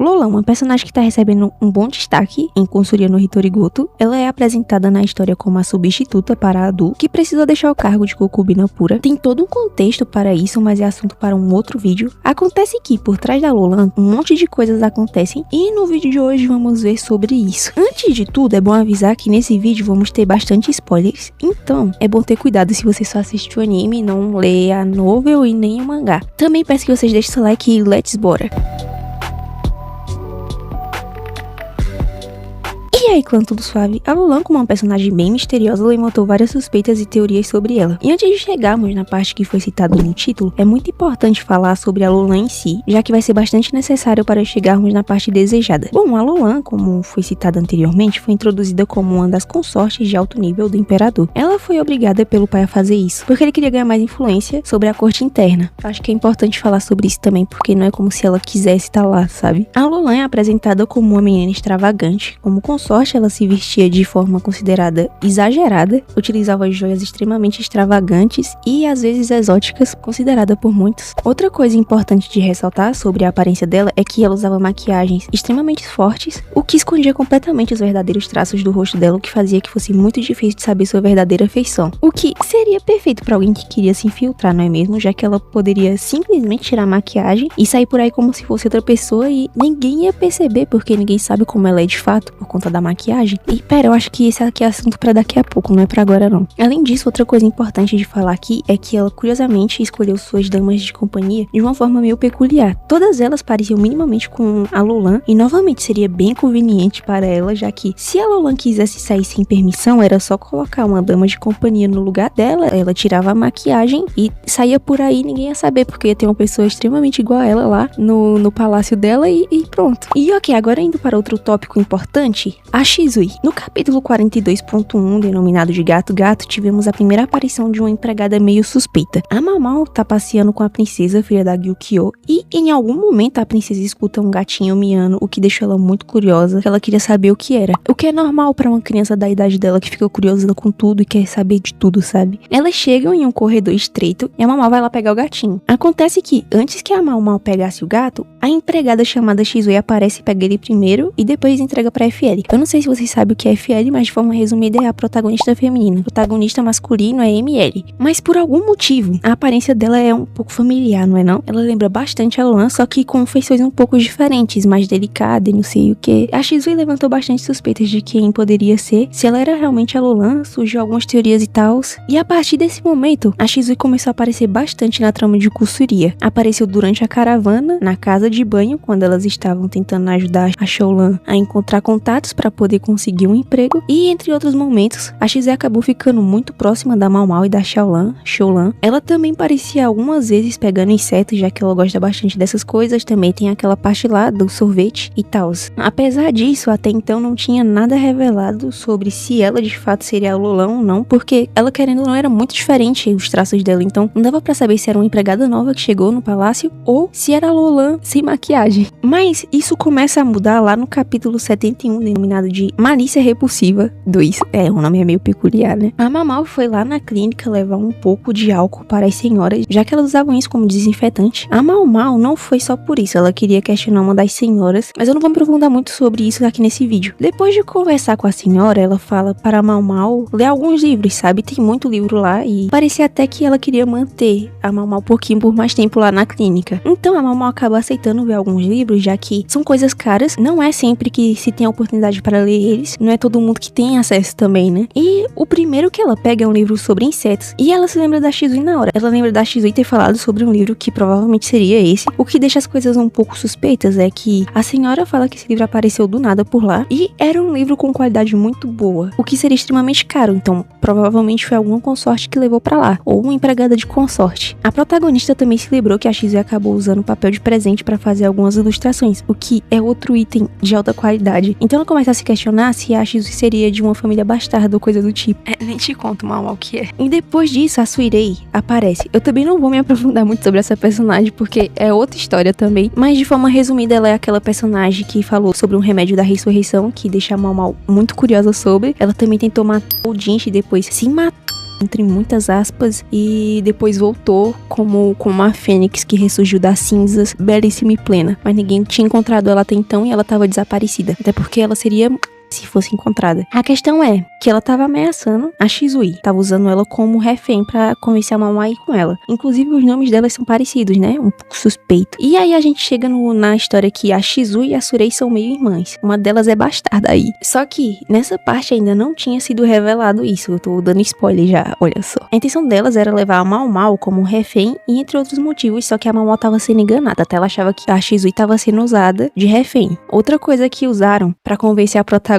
Lola, uma personagem que tá recebendo um bom destaque em Consultoria no Hitorigoto, ela é apresentada na história como a substituta para a Adu, que precisou deixar o cargo de concubina pura. Tem todo um contexto para isso, mas é assunto para um outro vídeo. Acontece que por trás da Lola, um monte de coisas acontecem e no vídeo de hoje vamos ver sobre isso. Antes de tudo, é bom avisar que nesse vídeo vamos ter bastante spoilers, então é bom ter cuidado se você só assiste o anime e não lê a novel e nem o mangá. Também peço que vocês deixem seu like e let's bora! E aí, clã, tudo suave? A Lolan, como uma personagem bem misteriosa, levantou várias suspeitas e teorias sobre ela. E antes de chegarmos na parte que foi citada no título, é muito importante falar sobre a Lolan em si, já que vai ser bastante necessário para chegarmos na parte desejada. Bom, a Lolan, como foi citada anteriormente, foi introduzida como uma das consortes de alto nível do Imperador. Ela foi obrigada pelo pai a fazer isso, porque ele queria ganhar mais influência sobre a corte interna. Acho que é importante falar sobre isso também, porque não é como se ela quisesse estar lá, sabe? A Lolan é apresentada como uma menina extravagante, como consorte. Ela se vestia de forma considerada exagerada, utilizava joias extremamente extravagantes e às vezes exóticas, considerada por muitos. Outra coisa importante de ressaltar sobre a aparência dela é que ela usava maquiagens extremamente fortes, o que escondia completamente os verdadeiros traços do rosto dela, o que fazia que fosse muito difícil de saber sua verdadeira feição. O que seria perfeito para alguém que queria se infiltrar, não é mesmo? Já que ela poderia simplesmente tirar a maquiagem e sair por aí como se fosse outra pessoa e ninguém ia perceber, porque ninguém sabe como ela é de fato por conta da maquiagem. E pera, eu acho que esse aqui é assunto pra daqui a pouco, não é pra agora não. Além disso, outra coisa importante de falar aqui é que ela curiosamente escolheu suas damas de companhia de uma forma meio peculiar. Todas elas pareciam minimamente com a Lolan e novamente seria bem conveniente para ela, já que se a Lolan quisesse sair sem permissão, era só colocar uma dama de companhia no lugar dela, ela tirava a maquiagem e saía por aí, ninguém ia saber, porque ia ter uma pessoa extremamente igual a ela lá no palácio dela e pronto. E ok, agora indo para outro tópico importante, a Shizui. No capítulo 42.1, denominado de Gato Gato, tivemos a primeira aparição de uma empregada meio suspeita. A Mau tá passeando com a princesa, filha da Gyukyo, e em algum momento a princesa escuta um gatinho miando, o que deixou ela muito curiosa, que ela queria saber o que era. O que é normal para uma criança da idade dela que fica curiosa com tudo e quer saber de tudo, sabe? Elas chegam em um corredor estreito e a Mau vai lá pegar o gatinho. Acontece que, antes que a Mau pegasse o gato, a empregada chamada Shizui aparece e pega ele primeiro e depois entrega pra FL. Eu não sei se vocês sabem o que é FL, mas de forma resumida é a protagonista feminina. O protagonista masculino é ML. Mas por algum motivo, a aparência dela é um pouco familiar, não é não? Ela lembra bastante a Lolan, só que com feições um pouco diferentes, mais delicada e não sei o que. A Shizui levantou bastante suspeitas de quem poderia ser. Se ela era realmente a Lolan, surgiu algumas teorias e tal. E a partir desse momento, a Shizui começou a aparecer bastante na trama de Consultoria. Apareceu durante a caravana, na casa de banho, quando elas estavam tentando ajudar a Xiaolan a encontrar contatos para poder conseguir um emprego, e entre outros momentos, a Shizui acabou ficando muito próxima da Mau e da Xiaolan. Ela também parecia algumas vezes pegando insetos, já que ela gosta bastante dessas coisas. Também tem aquela parte lá do sorvete e tal. Apesar disso, até então não tinha nada revelado sobre se ela de fato seria a Lolan ou não, porque ela, querendo ou não, era muito diferente os traços dela, então não dava pra saber se era uma empregada nova que chegou no palácio ou se era a Lolan sem maquiagem. Mas isso começa a mudar lá no capítulo 71, denominado de Malícia Repulsiva 2. O nome é meio peculiar, né? A Mau foi lá na clínica levar um pouco de álcool para as senhoras, já que elas usavam isso como desinfetante. A Mau não foi só por isso, ela queria questionar uma das senhoras, mas eu não vou me aprofundar muito sobre isso aqui nesse vídeo. Depois de conversar com a senhora, ela fala para a Mau ler alguns livros, sabe? Tem muito livro lá e parecia até que ela queria manter a Mau um pouquinho por mais tempo lá na clínica. Então a Mau acaba aceitando ver alguns livros, já que são coisas caras, não é sempre que se tem a oportunidade para ler eles, não é todo mundo que tem acesso também, né? E o primeiro que ela pega é um livro sobre insetos, e ela se lembra da Shizui na hora. Ela lembra da Shizui ter falado sobre um livro que provavelmente seria esse. O que deixa as coisas um pouco suspeitas é que a senhora fala que esse livro apareceu do nada por lá, e era um livro com qualidade muito boa, o que seria extremamente caro, então provavelmente foi alguma consorte que levou pra lá, ou uma empregada de consorte. A protagonista também se lembrou que a Shizui acabou usando papel de presente pra fazer algumas ilustrações, o que é outro item de alta qualidade. Então ela começa a se questionar se a Shizui seria de uma família bastarda ou coisa do tipo. Nem te conto mal o que é. E depois disso, a Suirei aparece. Eu também não vou me aprofundar muito sobre essa personagem, porque é outra história também, mas de forma resumida, ela é aquela personagem que falou sobre um remédio da ressurreição, que deixa a Mau muito curiosa sobre. Ela também tentou matar o Jinchi e depois se matar entre muitas aspas, e depois voltou como uma fênix que ressurgiu das cinzas, belíssima e plena. Mas ninguém tinha encontrado ela até então e ela estava desaparecida. Até porque ela seria se fosse encontrada. A questão é que ela tava ameaçando a Shizui, tava usando ela como refém pra convencer a Mamoru a ir com ela. Inclusive os nomes delas são parecidos, né? Um pouco suspeito. E aí a gente chega na história que a Shizui e a Surei são meio irmãs. Uma delas é bastarda aí. Só que nessa parte ainda não tinha sido revelado isso. Eu tô dando spoiler já, olha só. A intenção delas era levar a Mamoru como refém e entre outros motivos, só que a Mamoru tava sendo enganada, até ela achava que a Shizui tava sendo usada de refém. Outra coisa que usaram pra convencer a protagonista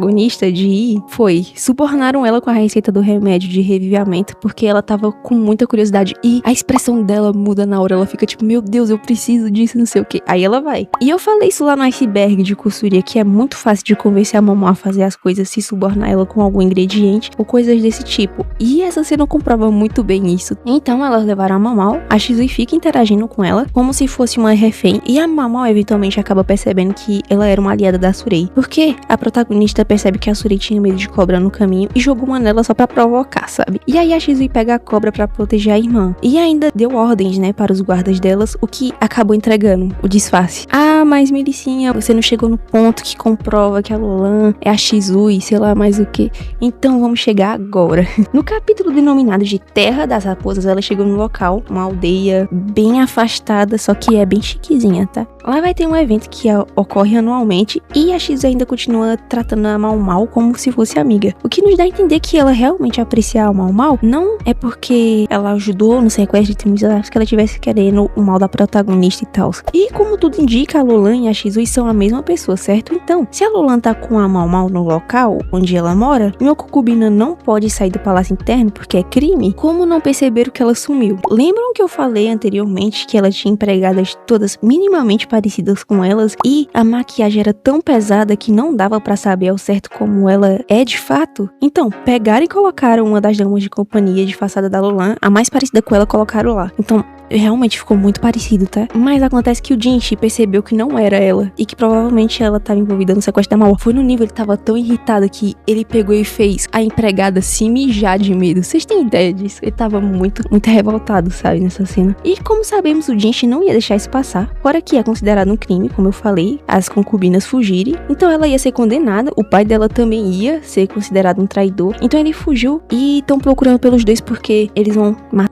de ir foi subornaram ela com a receita do remédio de revivamento, porque ela tava com muita curiosidade e a expressão dela muda na hora, ela fica tipo, meu Deus, eu preciso disso, não sei o que. Aí ela vai. E eu falei isso lá no iceberg de Kusuri, que é muito fácil de convencer a Mamoru a fazer as coisas, se subornar ela com algum ingrediente ou coisas desse tipo. E essa cena comprova muito bem isso. Então elas levaram a Mamoru, a Shizui fica interagindo com ela como se fosse uma refém, e a Mamoru eventualmente acaba percebendo que ela era uma aliada da Surei, porque a protagonista percebe que a Surei tinha medo de cobra no caminho e jogou uma nela só pra provocar, sabe? E aí a Shizui pega a cobra pra proteger a irmã. E ainda deu ordens, né, para os guardas delas, o que acabou entregando o disfarce. Ah, mas Melicinha, você não chegou no ponto que comprova que a Lolan é a Shizui, sei lá mais o que. Então vamos chegar agora. No capítulo denominado de Terra das Raposas, ela chegou no local, uma aldeia bem afastada, só que é bem chiquezinha, tá? Lá vai ter um evento que ocorre anualmente e a Shizui ainda continua tratando a Mamoru como se fosse amiga. O que nos dá a entender que ela realmente aprecia a Mamoru não é porque ela ajudou no sequestro de Timizawa, que ela estivesse querendo o mal da protagonista e tal. E como tudo indica, a Lolan e a Shizui são a mesma pessoa, certo? Então, se a Lolan tá com a Mamoru no local onde ela mora, e uma concubina não pode sair do palácio interno porque é crime, como não perceberam que ela sumiu? Lembram que eu falei anteriormente que ela tinha empregadas todas minimamente parecidas com elas e a maquiagem era tão pesada que não dava pra saber ao certo como ela é de fato? Então, pegaram e colocaram uma das damas de companhia disfarçada da Lolan, a mais parecida com ela, colocaram lá. Então, realmente ficou muito parecido, tá? Mas acontece que o Jinchi percebeu que não era ela e que provavelmente ela estava envolvida no sequestro da Mamoru. Foi no nível, ele tava tão irritado que ele pegou e fez a empregada se mijar de medo. Vocês têm ideia disso? Ele tava muito revoltado, sabe, nessa cena. E como sabemos, o Jinchi não ia deixar isso passar. Fora que é considerado um crime, como eu falei, as concubinas fugirem. Então ela ia ser condenada, o pai dela também ia ser considerado um traidor. Então ele fugiu e estão procurando pelos dois porque eles vão matar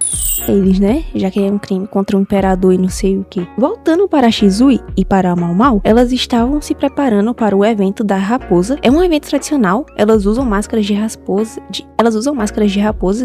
eles, né? Já que é um crime contra o imperador e não sei o que. Voltando para a Shizui e para a Mamoru, elas estavam se preparando para o evento da raposa. É um evento tradicional, elas usam máscaras de raposas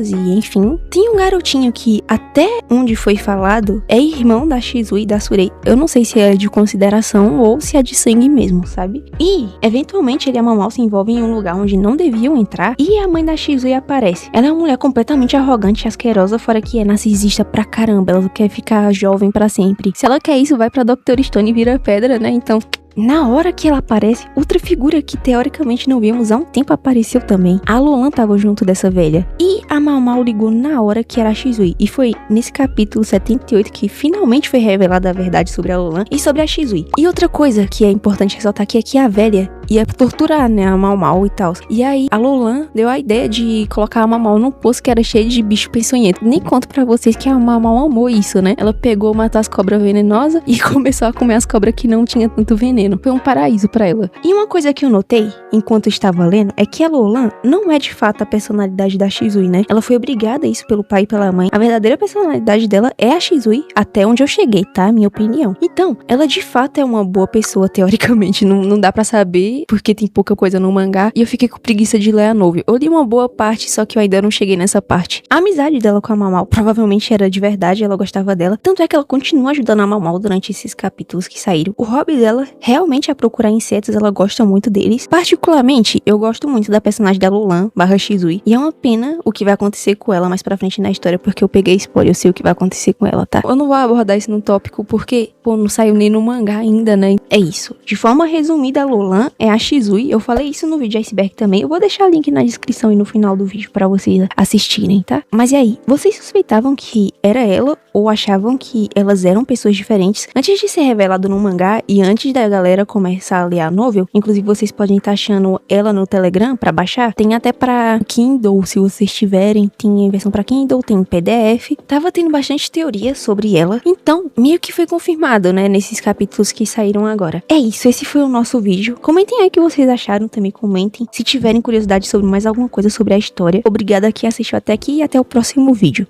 e, enfim, tem um garotinho que, até onde foi falado, é irmão da Shizui e da Surei. Eu não sei se é de consideração ou se é de sangue mesmo, sabe? E, eventualmente, ele e a Mamoru se envolvem em um lugar onde não deviam entrar e a mãe da Shizui aparece. Ela é uma mulher completamente arrogante e asquerosa, fora que é narcisista pra caramba. Ela quer ficar jovem pra sempre. Se ela quer isso, vai pra Dr. Stone e vira pedra, né? Então, na hora que ela aparece, outra figura que teoricamente não vimos há um tempo apareceu também. A Lolan tava junto dessa velha. E a Mamoru ligou na hora que era a Shizui. E foi nesse capítulo 78 que finalmente foi revelada a verdade sobre a Lolan e sobre a Shizui. E outra coisa que é importante ressaltar aqui é que a velha ia torturar, né, a Mamoru e tal. E aí a Lolan deu a ideia de colocar a Mamoru num poço que era cheio de bicho peçonhento. Nem conto pra vocês que a Mamoru amou isso, né? Ela pegou, matou as cobras venenosas e começou a comer as cobras que não tinha tanto veneno. Foi um paraíso pra ela. E uma coisa que eu notei, enquanto eu estava lendo, é que a Lolan não é de fato a personalidade da Shizui, né? Ela foi obrigada a isso pelo pai e pela mãe. A verdadeira personalidade dela é a Shizui, até onde eu cheguei, tá? Minha opinião. Então, ela de fato é uma boa pessoa, teoricamente. Não dá pra saber, porque tem pouca coisa no mangá. E eu fiquei com preguiça de ler a novel. Eu li uma boa parte, só que eu ainda não cheguei nessa parte. A amizade dela com a Mamoru provavelmente era de verdade, ela gostava dela. Tanto é que ela continua ajudando a Mamoru durante esses capítulos que saíram. O hobby dela realmente é procurar insetos, ela gosta muito deles. Particularmente, eu gosto muito da personagem da Lolan / Shizui. E é uma pena o que vai acontecer com ela mais pra frente na história, porque eu peguei spoiler, eu sei o que vai acontecer com ela, tá? Eu não vou abordar isso no tópico, porque, não saiu nem no mangá ainda, né? É isso. De forma resumida, a Lolan é a Shizui. Eu falei isso no vídeo iceberg também. Eu vou deixar o link na descrição e no final do vídeo pra vocês assistirem, tá? Mas e aí? Vocês suspeitavam que era ela ou achavam que elas eram pessoas diferentes antes de ser revelado no mangá e antes da galera galera começar a ler a novel. Inclusive, vocês podem estar achando ela no Telegram pra baixar. Tem até pra Kindle, se vocês tiverem. Tem versão pra Kindle, tem PDF. Tava tendo bastante teoria sobre ela. Então, meio que foi confirmado, né, nesses capítulos que saíram agora. É isso, esse foi o nosso vídeo. Comentem aí o que vocês acharam, também comentem. Se tiverem curiosidade sobre mais alguma coisa sobre a história. Obrigada que assistiu até aqui e até o próximo vídeo.